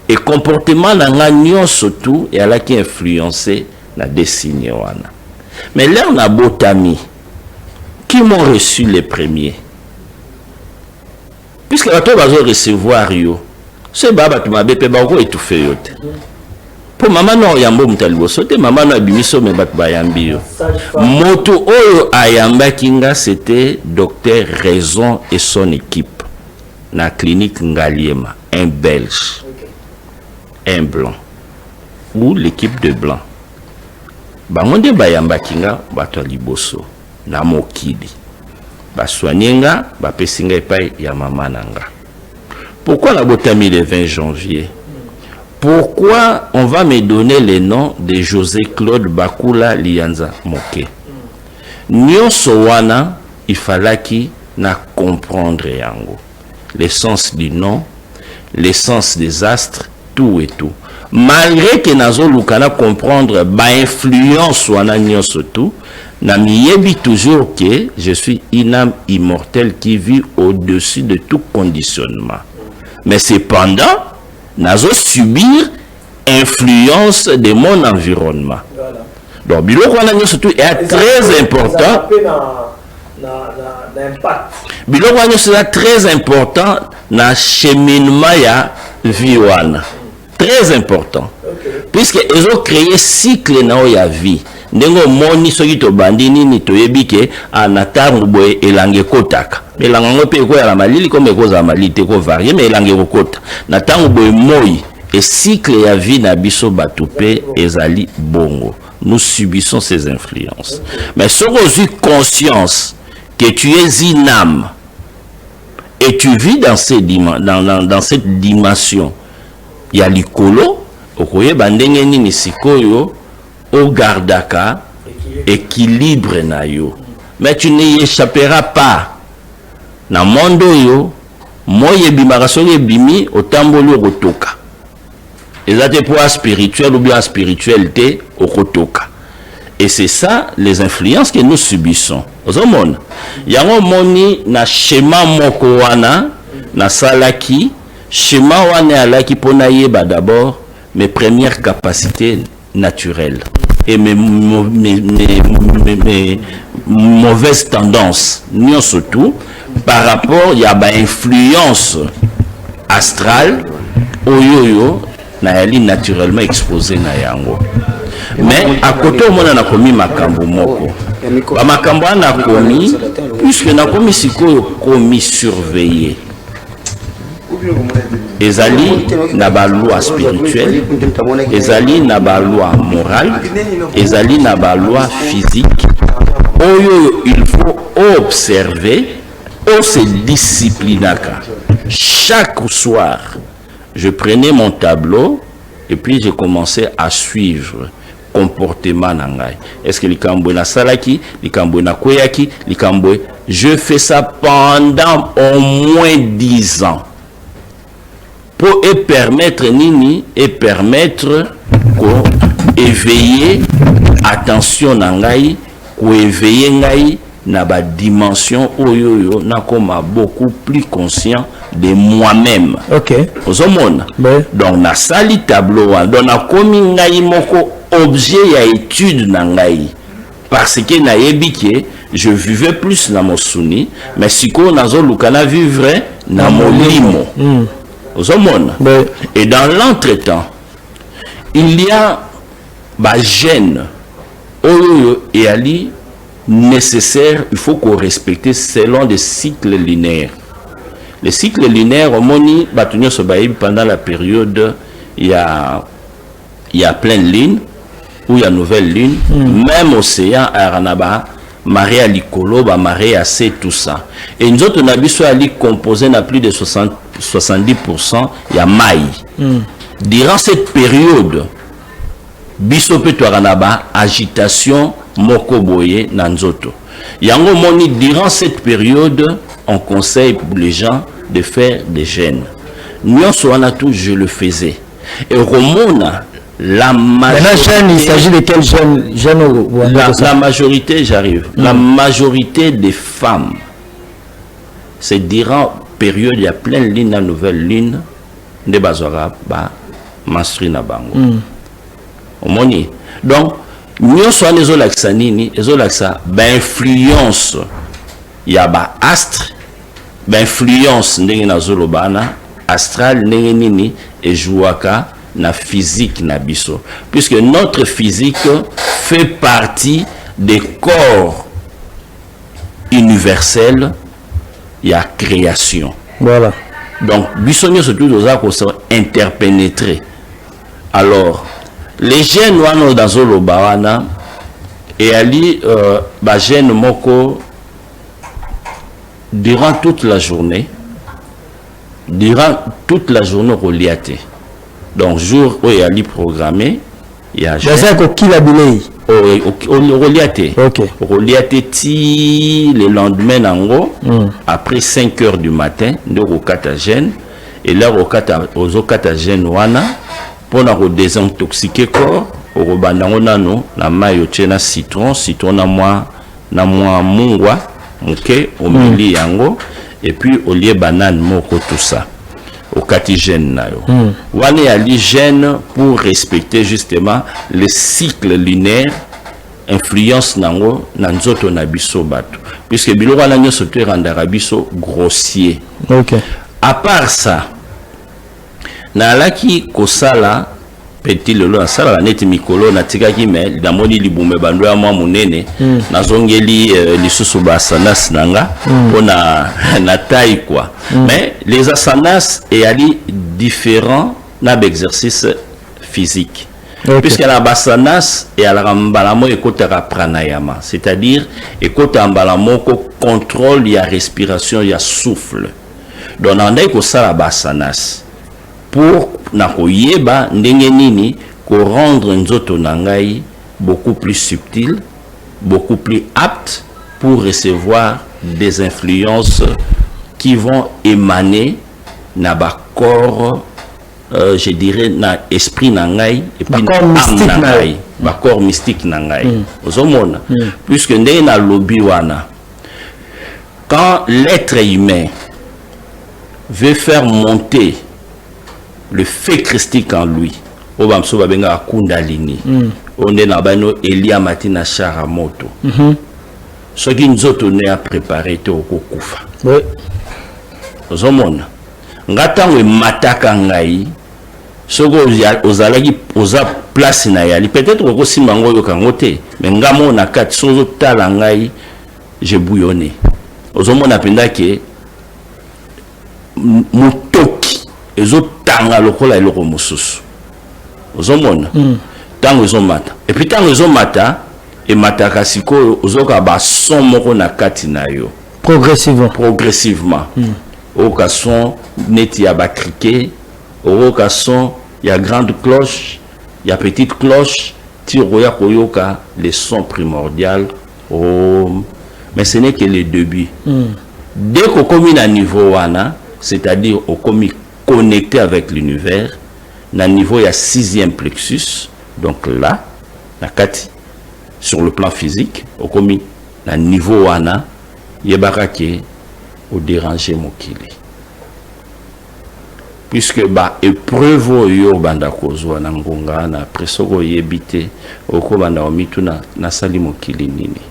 Et comportement n'a nyon surtout et elle qui influencé la destinée wana. Mais là on a botami. Qui m'ont reçu les premiers? Puisque la va recevoir yo. C'est baba tu m'as bépé ba ko étouffé yote. Pour maman non yambo mutalibo sote maman no abimiso me bat bayambi yo. Moto oyo ayamba kinga c'était docteur Raison et son équipe na clinique Ngaliema, un belge. Un blanc ou l'équipe de blanc. Bangonde bayamba kinga bato liboso na mokili. Ba soignenga ba pesinga epai ya mama nanga. Pourquoi la botami le 20 janvier? Pourquoi on va me donner le nom de José Claude Bakula Lianza Moke? Nyonso wana il fallait qui na comprendre yango. L'essence du nom, l'essence des astres, tout et tout. Malgré que nazo lukana comprendre ba influence wana nyonso tout, na miyebi toujours que je suis une âme immortelle qui vit au-dessus de tout conditionnement. Mais cependant, nazo subir influence de mon environnement. Voilà. Donc biloko wana nyonso tout est très important. Biloko wana c'est très important na cheminement ya vie wana. Très important. Okay. Puisque ils ont créé cycle na ya vie. Ndengo moni soki to bandini ni to yebike anatangu boye elange kotaka. Elanga ngope ko ya la malili comme ko za malite ko varié mais elange kota. Na tangu boye moi et cycle ya vie na biso batupe ezali bongo. Nous subissons ces influences. Okay. Mais si on a conscience que tu es une âme et tu vis dans cette dimension, il y a l'ikolo, okoye bandenge nini sikoyo o gardaka équilibre na yo. Mais tu n'y échapperas pas. Na mondo yo, moye bimaka soki bimi otamboli okotoka. Ezate pour spirituel ou bien spiritualité okotoka. Et c'est ça les influences que nous subissons. Ozomona. Yango moni na schéma moko wana na salaki schéma wana alaki pona yeba d'abord mes premières capacités naturelles et mes mauvaises tendances, non surtout par rapport il y a ba influence astrale oyoyo na yali naturellement exposé na yango. Mais à côté au monde na komi makambo moko. Ba makambo na komi puisque na komi sikoyo komi surveiller. Ezali na ba loi spirituelle, ezali na ba loi morale, ezali na ba loi physique. Oyo il faut observer, on se disciplinaka. Chaque soir, je prenais mon tableau et puis j'ai commencé à suivre comportement nangai. Est-ce que likambo na salaki, likambo na koyaki, likambo je fais ça pendant au moins 10 ans. Pour permettre nini et permettre qu'on éveiller attention nangai, qu'on éveiller ngai na ba dimension oyoyo na koma beaucoup plus conscient de moi-même. Ok. Ozomona. Ouais. Donc na sali tableau donc na komi ngai moko objet ya étude na ngai parce que na yebike je vivais plus na mosuni mais siko nazo lukana vivre na molimo. Ozomona. Ouais. Et dans l'entretemps il y a ba gène oyo et ali nécessaire, il faut qu'on respecte selon des cycles linéaires. Les cycles linéaires, au moni, pendant la période, il y a pleine lune, ou il y a nouvelle lune, même océan, Aranaba, marée à l'icolo, marée à C, tout ça. Et nous autres, on a vu soit composé à plus de 70%, il y a maï. Durant cette période, bisope Aranaba, agitation, moko boye nanzoto. Yango moni, durant cette période, on conseille pour les gens de faire des jeûnes. Nous, tout, je le faisais. Et Romona, la majorité... il s'agit de quel jeune La majorité, j'arrive. La majorité des femmes, c'est durant période, il y a plein de lignes, la nouvelle ligne, de bazora, menstrue na bango. Omoni. Donc, nous sommes les olaxa nini, les olaxa, influence, il y a astre, influence, n'engena zolobana, astral, n'engenini, et jouaka, na physique, na biso. Puisque notre physique fait partie des corps universels, il y a création. Voilà. Donc, biso nous surtout nous avons interpénétré. Alors, les gènes wano dans Zolobawana et ali gène moko durant toute la journée reliaté. Donc jour où il y a programmé il y a reliaté ti le lendemain nango après 5 heures du matin de rokata gène et là rokata ozokata gène wana pour nous désintoxiquer corps au robandango nano na mayo na citron na moi mungwa muke au mili yango et puis au lieu banane moko tout ça au catigène na yo wane ali gène pour respecter justement le cycle lunaire influence nango na nzoto na biso bato puisque biloko wana nyoso te randara biso grossier. OK. À part ça na laki kosala petit lelo na sala neti mikolo na tikaki me na moni libume bando ya mwa munene na zongeli lisusu basanas nanga pona na taille quoi. Mais les asanas et ali différents na d'exercice physique. Okay. Puisque la basanas et la rambalamo ekotaka pranayama, c'est-à-dire ekota mbalamo ko contrôle ya respiration ya souffle. Donc on a ko sala basanas pour na koyeba ndenge nini ko rendre nzoto nangai beaucoup plus subtil, beaucoup plus apte pour recevoir des influences qui vont émaner na ba corps je dirais na esprit nangai et puis na âme nangai, ba corps mystique nangai. Ozomona puisque ndenge na lobi wana quand l'être humain veut faire monter le fait christique en lui, obamso babenga kundalini, on est na bano Elia Matina Sharamoto. Ce qui nous a préparé te okokufa. Oui. Ozomona. Ngatango mataka ngai, soko ozalaki oza place na yali, peut-être oko simango yo kangote, mais ngamo na kat sozo tala ngai, je bouillonné. Ozomona penda ke mutoki ezotanga lokola eloko mosusu. Ozomona tango ezomata et puis tango ezomata et mataka siko ozoka ba son moko na kati na yo progressivement oka son neti ya ba criquet oka son ya grande cloche ya petite cloche ti roya koyoka les sons primordial mais ce n'est que le début. Dès qu'on commune à niveau wana, c'est-à-dire au commis connecté avec l'univers, na niveau il y a 6e plexus, donc là, na kati, sur le plan physique, au commis, na niveau wana, yebaka ke au déranger mokili. puisque ba épreuve yo banda kozwa na ngonga na presoko yebite oko banda omituna na sali mokili nini.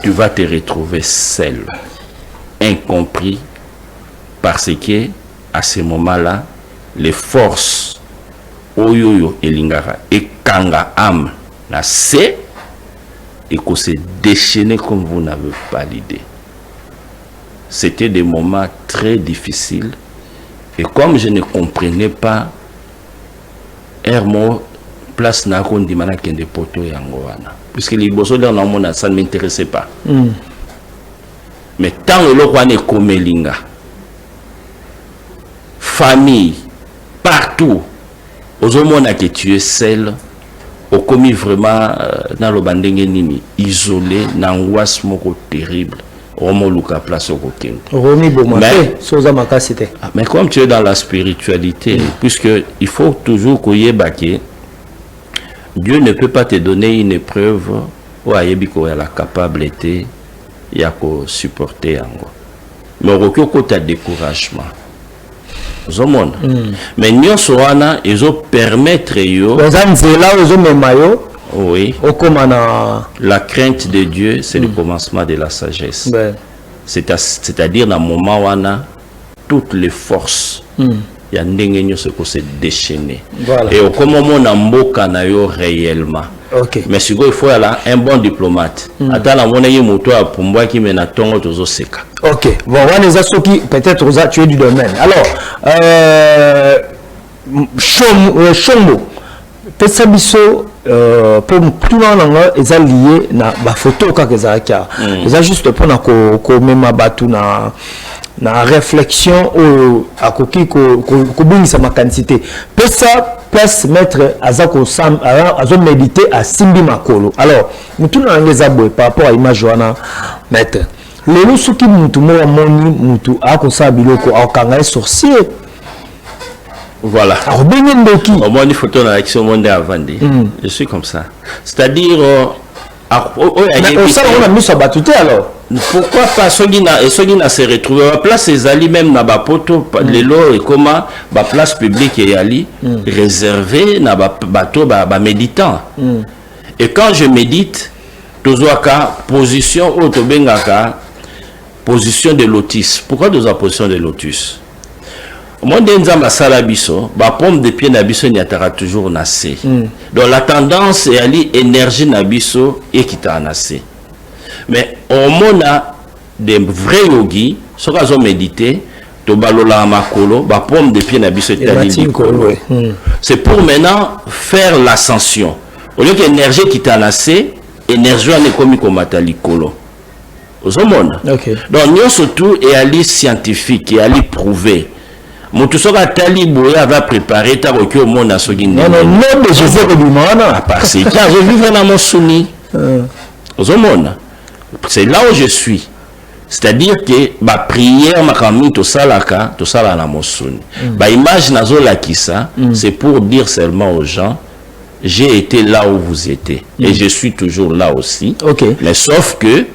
Tu vas te retrouver seul, incompris, parce que à ce moment-là les forces oyoyo elingara et kanga âme na se et qu'on se déchaîner comme vous n'avez pas l'idée. C'était des moments très difficiles. Et comme je ne comprenais pas, Hermo, place na kondi mana kende poto yango wana. Puisque les bosso dans le monde, ça ne m'intéressait pas. Mais tant que l'on est comme linga, famille, partout, aux hommes que tu es seul, au commis vraiment dans le bandenge nini, isolé, n'angoisse moko terrible. Mais comme tu es dans la spiritualité, puisque il faut toujours que Dieu ne peut pas te donner une épreuve où il a la capacité de supporter. Mais au côté de découragement. Mais nous sommes ils ont permettre oui. La crainte de Dieu, c'est le commencement de la sagesse. C'est-à-dire, dans le moment où on a toutes les forces, il y a des choses qui se déchaîner. Et au moment où on a réellement. Mais si il faut un bon diplomate. Attends, on a un moto pour moi qui mène à ton autre seka. Ok. Bon, on a qui peut-être tu es du domaine. Alors, Chombo, Tessabiso. Pour tout le monde, ils ont lié na ba photo ils ont juste pour na ko même batu na réflexion ou à koki ko bingisa makanité peut ça place mettre azako sam azo méditer à simbi makolo. Alors mutu na ngeza boy par rapport à image wana mettre le lusuki mutu mo moni mutu akosa biloko akanga sorcier. Voilà. Au moins, il faut ton action monde à vendre. Je suis comme ça. C'est-à-dire, pourquoi pas ceux qui n'a se retrouvé à place les alliés même na ba poto les lots et comment ba place publique et ali réservé na ba bateau ba méditant. Et quand je médite, toujours ka position autobengaka position de lotus. Pourquoi dans la position de lotus? Moi, dans ma salle abisso, ma pomme de pied n'abisso n'y a toujours nassé. Donc la tendance est à l'énergie n'abisso et qui t'a nassé. Mais au monde des vrais yogis, ceux qui ont médité, to balola makolo, ma pomme de pied n'abisso c'est pour maintenant faire l'ascension. Au lieu que l'énergie qui t'a nassé, énergie en est comme matali kolo. Au monde. Donc nous surtout et à scientifique et à prouver. Mon tout ça va préparer ta au monde à ce qui non, mais je sais que du monde. Parce que je vis dans mon souni. C'est là où je suis. C'est-à-dire que ma prière, ma camille, tout ça là, dans mon souni. Ma image nazola qui ça, c'est pour dire seulement aux gens, j'ai été là où vous étiez. Et je suis toujours là aussi. Mais sauf que,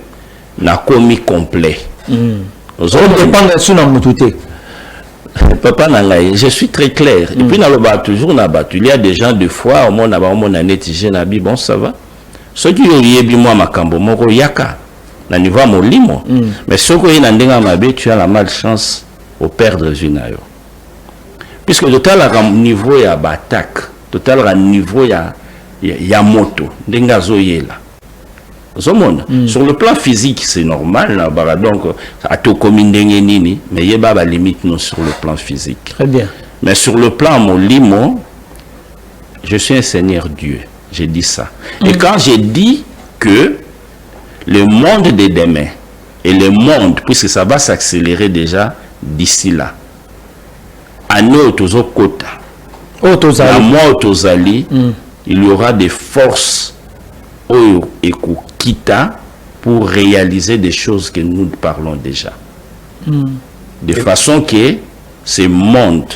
n'a commis complet. On dépend de ce que Papa Nangaï, je suis très clair. Et puis, dans le bas, toujours, il y a des gens, des fois, au monde, on a netigé, bon, ça va. Ceux qui ont eu moi, ma cambo, mon yaka, na niveau mon limo. Mais ceux qui ont eu tu as la malchance au perdre une ayo. Puisque total, à niveau, il y a batak, total, à niveau, il y a moto, dengazo yela. Sur le plan physique, c'est normal, là, donc, à tout comme nini, mais il y a des limites sur le plan physique. Très bien. Mais sur le plan mon limo, je suis un Seigneur Dieu. J'ai dit ça. Et quand j'ai dit que le monde de demain et le monde, puisque ça va s'accélérer déjà d'ici là, à nous, à moi, il y aura des forces et Kita pour réaliser des choses que nous parlons déjà. De façon que ce monde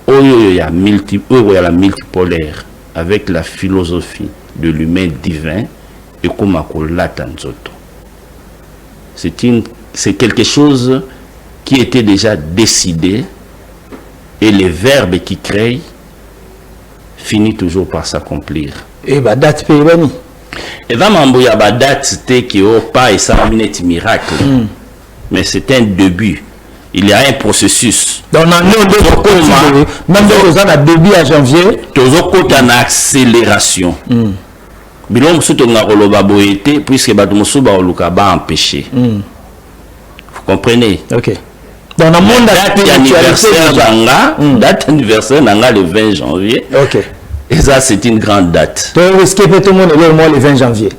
où il y a la multipolaire avec la philosophie de l'humain divin et comme c'est quelque chose qui était déjà décidé et les verbes qui créent finit toujours par s'accomplir. Et bah date payebani. Et va m'embrouiller à date c'était qui au pas et ça minute miracle. Mais c'est un début. Il y a un processus. Donc on a même dans le début à janvier, toujours quand on a accélération. Bilom surtout on a roloba boité puisque batumosu ba oluka ba empêché. Vous comprenez? OK. Dans le monde date anniversaire nanga le 20 janvier. OK. Et ça c'est une grande date. Donc est-ce que tout le monde est le mois le 20 janvier?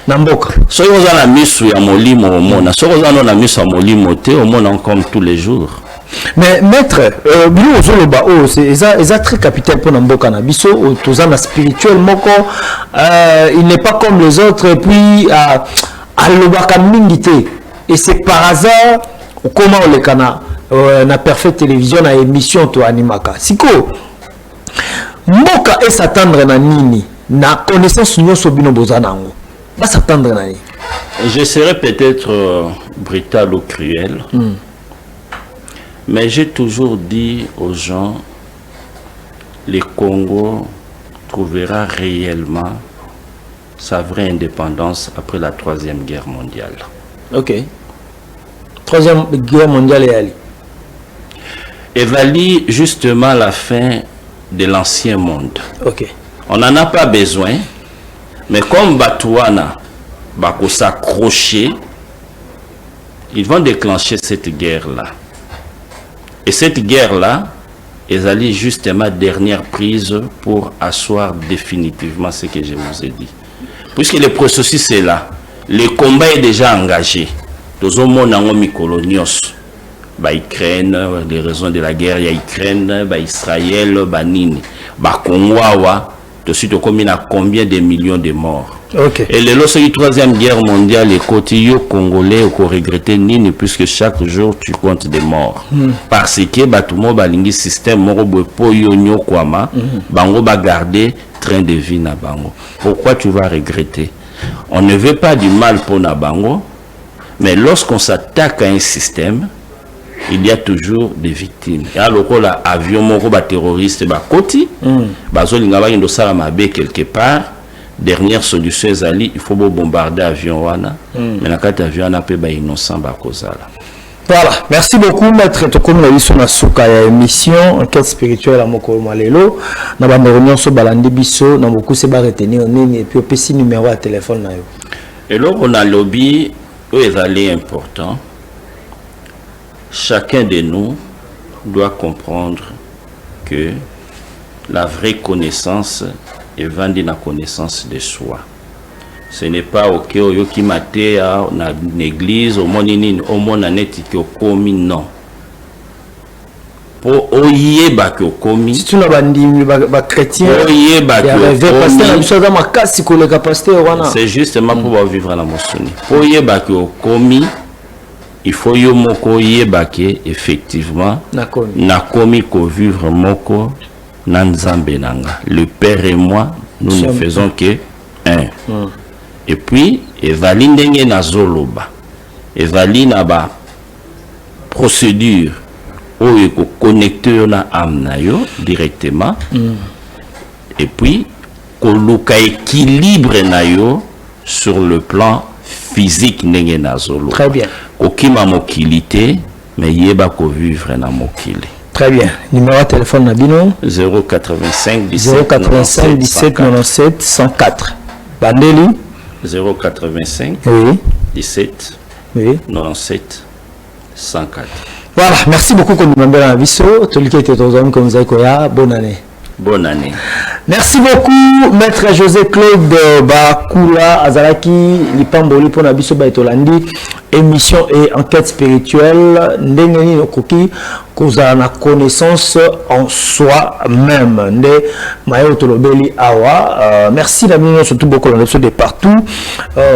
Namboka. So on a la mise ya molimo au monde. So on a la mise à molimo te au monde comme tous les jours. Mais maître, c'est très capital pour Namboka Nabiso, tous en spirituel moko, il n'est pas comme les autres et puis à l'obaka mingite. Et c'est par hasard comment on le kana na Parfaite Télévision na émission to animaka. Siko Mboka et s'attendre na nini na connaissance nyoso bino bozanango. Va s'attendre na nini. Je serais peut-être brutal ou cruel. Mais j'ai toujours dit aux gens, le Congo trouvera réellement sa vraie indépendance après la Troisième Guerre mondiale. OK. Troisième Guerre mondiale est allée. Et valide justement la fin de l'ancien monde. OK. On n'en a pas besoin, mais comme Batouana va s'accrocher, ils vont déclencher cette guerre-là. Et cette guerre-là, ils allaient justement dernière prise pour asseoir définitivement ce que je vous ai dit. Puisque le processus est là, le combat est déjà engagé. Tous au monde en Mikolonios, Ukraine, les raisons de la guerre, il y a Ukraine, Israël, Nini, Congo, de suite comme il y a combien de millions de morts. Okay. Et le lorsque la Troisième Guerre mondiale, les côtés congolais ont regretté Nini puisque chaque jour tu comptes des morts. Parce que batumo balingi système morobo po yonyo kwama, bango ba garder train de vie na bango. Pourquoi tu vas regretter? On ne veut pas du mal pour na bango, mais lorsqu'on s'attaque à un système, il y a toujours des victimes. Et alors là, avion moko ba terroriste ba koti, bazolinga ba ndo sala mabe quelque part. Dernière solution, il faut bombarder l'avion. Mais la carte avion n'a pas innocent. Voilà, merci beaucoup, maître. Comme nous avons dit, émission enquête spirituelle à Mokolo Malelo. Nous avons réunion sur Balandi Bisso, nous avons beaucoup de retenir et puis on peut numéro à téléphone. Et là, on a lobby, est important. Chacun de nous doit comprendre que la vraie connaissance et vendre la connaissance de soi. Ce n'est pas ok oyo qui maté na l'église au monini au monaneti qui komi non. Pour oyeba que komi. Si tu n'as pas dit ba chrétien. Oyeba que c'est justement pour vivre la mosoni. Oyeba que komi il faut yo moko oyeba que effectivement na komi ko vivre moko. Nanzambenanga. Le Père et moi, nous ne faisons que un. Et puis, Evali ndenge na zoloba. Evali na ba procédure où il faut connecter na amnayo directement. Et puis, koluka équilibre nayo sur le plan physique ndenge na zoloba. Très bien. Kokima mokilité, mais yeba ko vivre na mokili. Très bien. Numéro de téléphone Nabino 085 17 97 104. Bandeli 085 oui. 17 oui. 97 104. Voilà, merci beaucoup pour nous membres Visso. Tout le qui était aux hommes comme vous avez bonne année. Bonne année. Merci beaucoup, maître José Claude Bakula Azalaki, Lipamboli pour Nabiso Baitolandi, émission et enquête spirituelle, Ndengeni Nokoki, Koza na connaissance en soi-même, Nde Mayo Tolobeli Awa. Merci d'avoir surtout beaucoup de partout.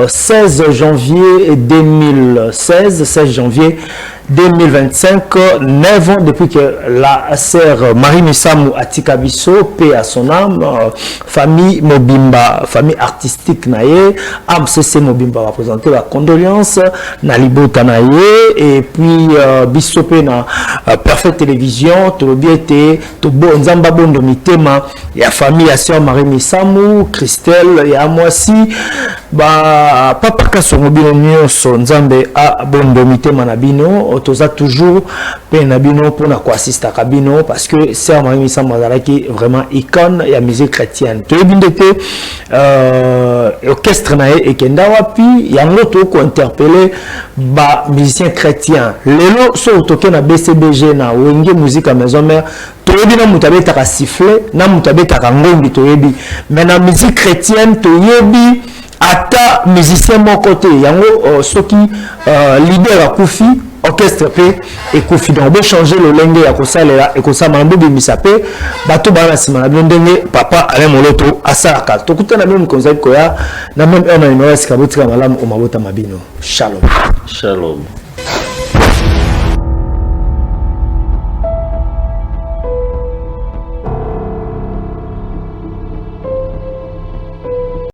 16 janvier 2016, 16 janvier 2025, 9 ans depuis que la sœur Marie Misamou Atika Bisso, paix à son âme, famille Mobimba, famille artistique naye, AMCC Mobimba va présenter la condoléance, Nalibota naye, et puis Bisso pe na Perfect Télévision, tout le bien été, tout bon, Nzamba Bondo Mitema, et la famille à sœur Marie Misamou, Christelle, et à moi aussi, bah, papa Kasso Mobile Nyonso, Nzambe a Bondo Mitema Nabino, toza toujours pe Nabino pour na ko assister à Kabino, parce que sœur Marie Misamou qui vraiment icône et la musique chrétienne. Tu es bien d'été, orchestre nae et kenda wapi, yango to ko interpeller ba musicien chrétien. Lelo so toke na BCBG na wenge musique à maison mère, to yebi na mutabe ta siffler, na mutabe ta ngombi to yebi. Mais na musique chrétienne to yebi ata musicien mon côté, yango soki leader a Koufi orchestre pe et Koufi donc be changer le lenge ya kosalela et kosama mambo bimisa pe bato bana sima na ndenge papa ale moloto asaka to kutana même konza ko ya na même un numéro ska botika malamu o mabota mabino. Shalom. Shalom.